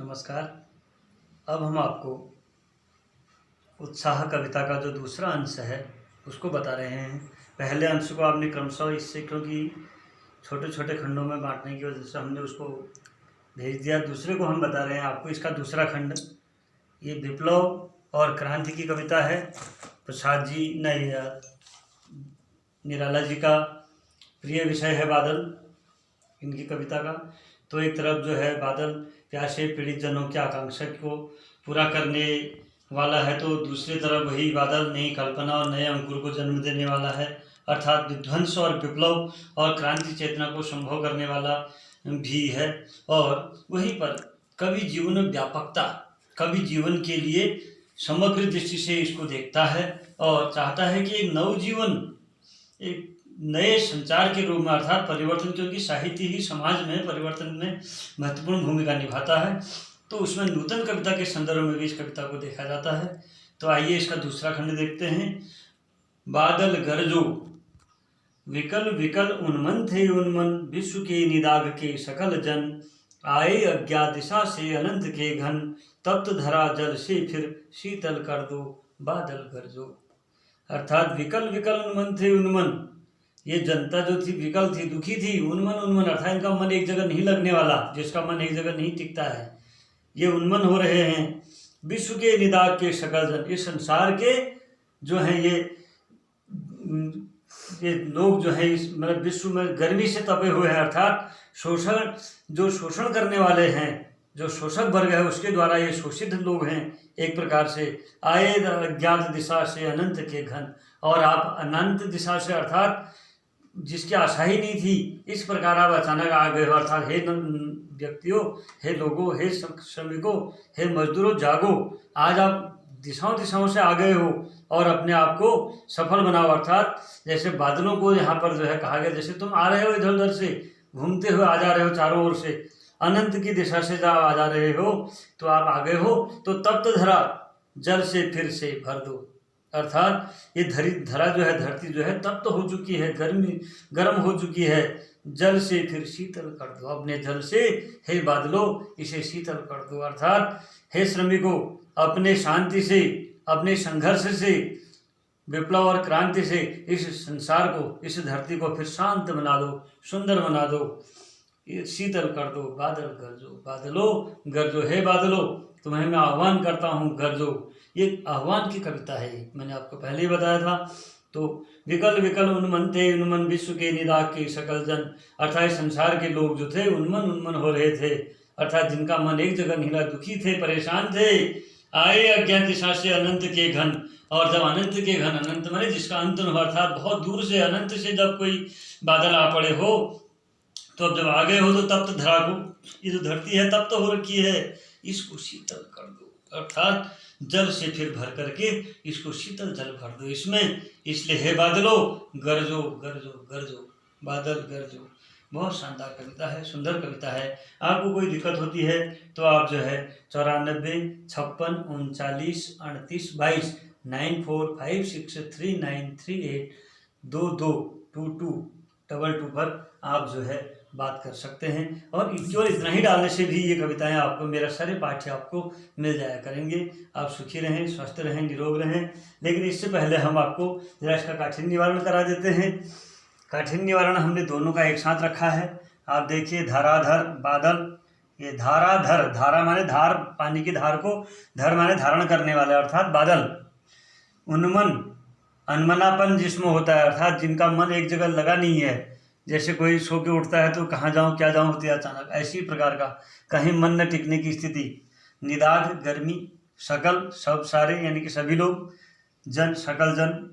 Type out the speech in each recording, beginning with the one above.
नमस्कार। अब हम आपको उत्साह कविता का जो दूसरा अंश है उसको बता रहे हैं। पहले अंश को आपने क्रमशः इससे क्योंकि छोटे छोटे खंडों में बांटने की वजह से हमने उसको भेज दिया। दूसरे को हम बता रहे हैं आपको इसका दूसरा खंड। ये विप्लव और क्रांति की कविता है। प्रसाद जी नहीं, निराला जी का प्रिय विषय है बादल, इनकी कविता का। तो एक तरफ जो है बादल प्यासे पीड़ित जनों की आकांक्षा को पूरा करने वाला है, तो दूसरी तरफ वही बादल नई कल्पना और नए अंकुर को जन्म देने वाला है, अर्थात विध्वंस और विप्लव और क्रांति चेतना को संभव करने वाला भी है। और वहीं पर कवि जीवन में व्यापकता, कवि जीवन के लिए समग्र दृष्टि से इसको देखता है और चाहता है कि एक नवजीवन, एक नए संचार के रूप में अर्थात परिवर्तन, क्योंकि साहित्य ही समाज में परिवर्तन में महत्वपूर्ण भूमिका निभाता है, तो उसमें नूतन कविता के संदर्भ में भी इस कविता को देखा जाता है। तो आइए इसका दूसरा खंड देखते हैं। बादल गरजो विकल विकल उन्मन थे उन्मन, विश्व के निदाग के सकल जन, आए अज्ञात दिशा से अनंत के घन, तप्त धरा जल से फिर शीतल कर दो बादल गरजो। अर्थात विकल विकल उन्मन थे उन्मन, ये जनता जो थी विकल थी, दुखी थी। उन्मन उन्मन अर्थात इनका मन एक जगह नहीं लगने वाला, जिसका मन एक जगह नहीं टिकता है, ये उन्मन हो रहे हैं। विश्व के निदाग के सकल जन, इस संसार के जो हैं ये लोग जो है इस मतलब विश्व में गर्मी से तपे हुए हैं, अर्थात शोषण, जो शोषण करने वाले हैं, जो शोषक वर्ग है उसके द्वारा ये शोषित लोग हैं एक प्रकार से। आए अज्ञात दिशा से अनंत के घन, और आप अनंत दिशा से अर्थात जिसकी आशा ही नहीं थी, इस प्रकार आप अचानक आ गए हो। अर्थात हे व्यक्तियों, हे लोगों, हे श्रमिकों, हे मजदूरों, जागो, आज आप दिशाओं दिशाओं से आ गए हो और अपने आप को सफल बनाओ। अर्थात जैसे बादलों को यहाँ पर जो है कहा गया, जैसे तुम आ रहे हो इधर उधर से घूमते हुए आ जा रहे हो चारों ओर से, अनंत की दिशा से जब आ जा रहे हो तो आप आ गए हो, तो तप्त धरा जल से फिर से भर दो। अर्थात ये धरा जो है, धरती जो है तप्त हो चुकी है, गर्म हो चुकी है, जल से फिर शीतल कर दो। अपने जल से हे बादलों इसे शीतल कर दो। अर्थात हे श्रमिकों, अपने शांति से, अपने संघर्ष से, विप्लव और क्रांति से इस संसार को, इस धरती को फिर शांत बना दो, सुंदर बना दो, शीतल कर दो बादल गरजो। बादलों गरजो, हे बादलों तुम्हें मैं आह्वान करता हूँ, गरजो। ये आह्वान की कविता है, मैंने आपको पहले ही बताया था। तो विकल विकल उन्मन थे उन्मन, विश्व के निदाग के सकल जन, अर्थात संसार के लोग जो थे उन्मन उन्मन हो रहे थे, अर्थात जिनका मन एक जगह नहीं लगा, दुखी थे, परेशान थे। आए अज्ञात दिशा से अनंत के घन, और जब अनंत के घन, अनंत माने जिसका अंत न हो, अर्थात बहुत दूर से अनंत से जब कोई बादल आ पड़े हो, तो अब जब आ गए हो तो तप्त धरा को, ये जो धरती है तप्त हो रखी है, इसको शीतल कर दो। अर्थात जल से फिर भर करके इसको शीतल जल भर दो इसमें। इसलिए हे बादलों गरजो गरजो गरजो, बादल गरजो। बहुत शानदार कविता है, सुंदर कविता है। आपको कोई दिक्कत होती है तो आप जो है 94 56 39 38 22 945639382222 पर आप जो है बात कर सकते हैं। और केवल इतना ही डालने से भी ये कविताएं आपको, मेरा सारे पाठ्य आपको मिल जाया करेंगे। आप सुखी रहें, स्वस्थ रहें, निरोग रहें। लेकिन इससे पहले हम आपको जरा इसका काठिन्य निवारण करा देते हैं। काठिन्य निवारण हमने दोनों का एक साथ रखा है। आप देखिए, धाराधर बादल, ये धाराधर, धारा माने धार, पानी की धार को, धर माने धारण करने वाले, अर्थात बादल। उन्मन, अनमनापन जिसमें होता है, अर्थात जिनका मन एक जगह लगा नहीं है, जैसे कोई सो के उठता है तो कहाँ जाऊँ क्या जाऊँ होती है अचानक, ऐसी प्रकार का, कहीं मन न टिकने की स्थिति। निदाग गर्मी, सकल सब सारे यानी कि सभी लोग, जन सकल जन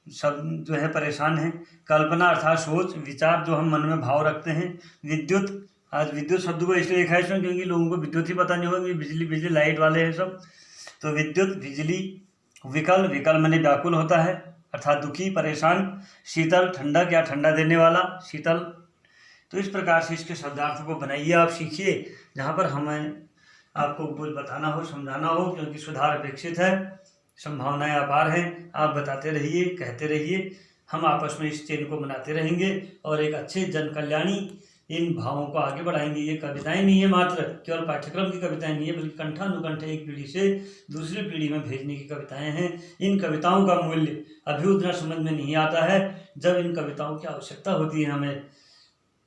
सब जो है परेशान हैं। कल्पना अर्थात सोच विचार, जो हम मन में भाव रखते हैं। विद्युत, आज विद्युत शब्द को इसलिए लिखा है इसमें क्योंकि लोगों को विद्युत ही पता नहीं होगा, बिजली बिजली लाइट वाले हैं सब, तो विद्युत बिजली। विकल, विकल माने व्याकुल होता है, अर्थात दुखी परेशान। शीतल ठंडक या ठंडा देने वाला, शीतल। तो इस प्रकार से इसके शब्दार्थ को बनाइए, आप सीखिए, जहाँ पर हमें आपको कुछ बताना हो, समझाना हो, क्योंकि सुधार अपेक्षित है, संभावनाएं अपार हैं। आप बताते रहिए, कहते रहिए, हम आपस में इस चेन को बनाते रहेंगे और एक अच्छे जन कल्याणी इन भावों को आगे बढ़ाएंगे। ये कविताएं नहीं है मात्र केवल पाठ्यक्रम की कविताएं नहीं है, बल्कि कंठानुकंठ एक पीढ़ी से दूसरी पीढ़ी में भेजने की कविताएं हैं। इन कविताओं का मूल्य अभी उतना समझ में नहीं आता है। जब इन कविताओं की आवश्यकता होती है हमें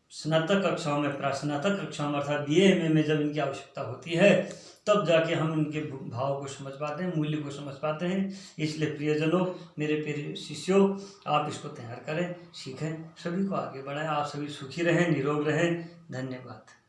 स्नातक कक्षाओं में, प्रास्नातक कक्षाओं में अर्थात BA MA में जब इनकी आवश्यकता होती है, तब जाके हम इनके भाव को समझ पाते हैं, मूल्य को समझ पाते हैं। इसलिए प्रियजनों, मेरे प्रिय शिष्यों, आप इसको तैयार करें, सीखें, सभी को आगे बढ़ाएं। आप सभी सुखी रहें, निरोग रहें। धन्यवाद।